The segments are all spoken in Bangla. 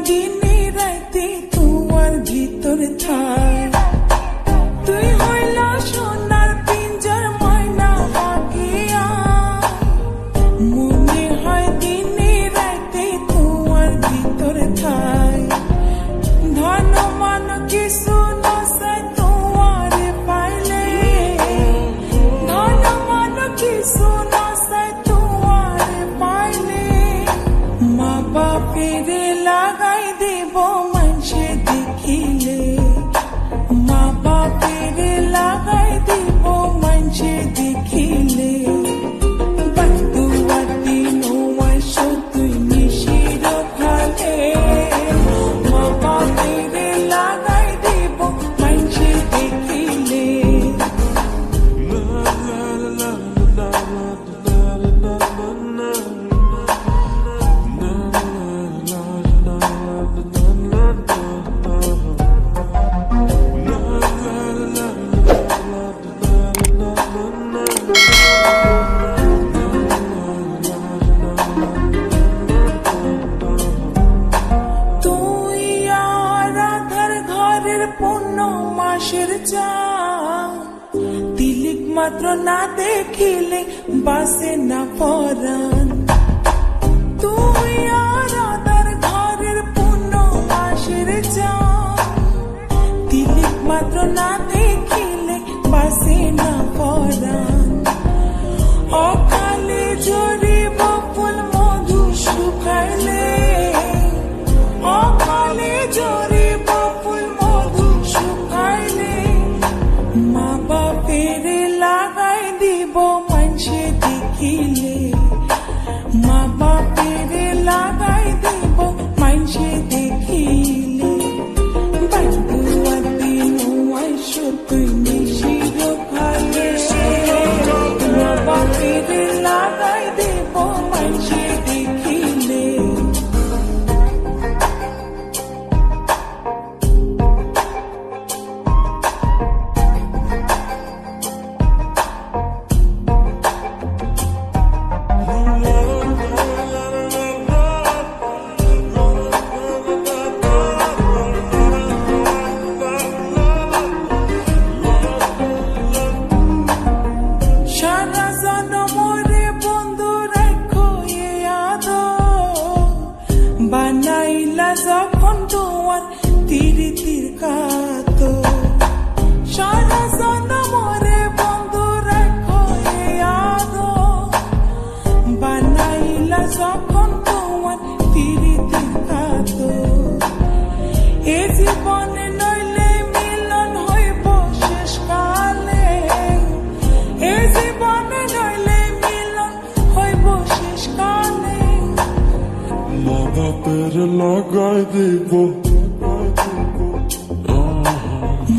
দিনে রাইতে তোমার ভিতরে থাই। তুই হইলা সোনার পিঞ্জর ময়না পাখিয়া, মনে হয় দিনে রাইতে তোমার ভিতরে থাই। ধন মান কিছু নসাই তোমারে পাইলে, ধন মান কিছু নসাই তোমারে পাইলে। মা বাপের লাগাই দেব মানুষে দেখিলে, মা বাপের লাগাই দেব মানুষে দেখিলে। বন্ধুয়াতি নোয়াই তুই নিশির খালে, মা বাপের লাগাই দেব মানুষে দেখিলে। তুই আর আধার ঘরের পূর্ণ মাসের চান, তিলিক মাত্র না দেখিলে বাসে না পরাণ। তুই আর আধার ঘরের পূর্ণ মাসের চান, তিলিক মাত্র না দেখিলে বাসে না পরাণ। অকালে জরিব ফুল মধু শুকাইলে, অকালে জরিব ফুল মধু শুকাইলে। মা বাপের লাগাই দিব মানুষে দেখিলে, মা বাপের লাগাই দিব মানুষে দেখিলে। বন্ধুয়াতি নোয়াই তুই নিশির খালে, মা বাপের লাগাই দেব মানুষে দেখিলে। সারা জনমরে বন্ধু রাখো এ আদর, বানাইলা যখন তোমার তীর তীর কাতো। সারা জনমরে বন্ধু রাখো এ আদর, বানাইলা যখন তোমার তীর তীর কাতো। এ জীবনে নইলে মিলন হইব শেষ কালে, এ জীবনে নইলে মিলন হইব শেষ কালে। মা বাপের লাগাই দেব,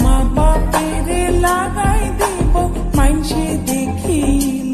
মা বাপের লাগাই দেব মানুষে দেখিলে।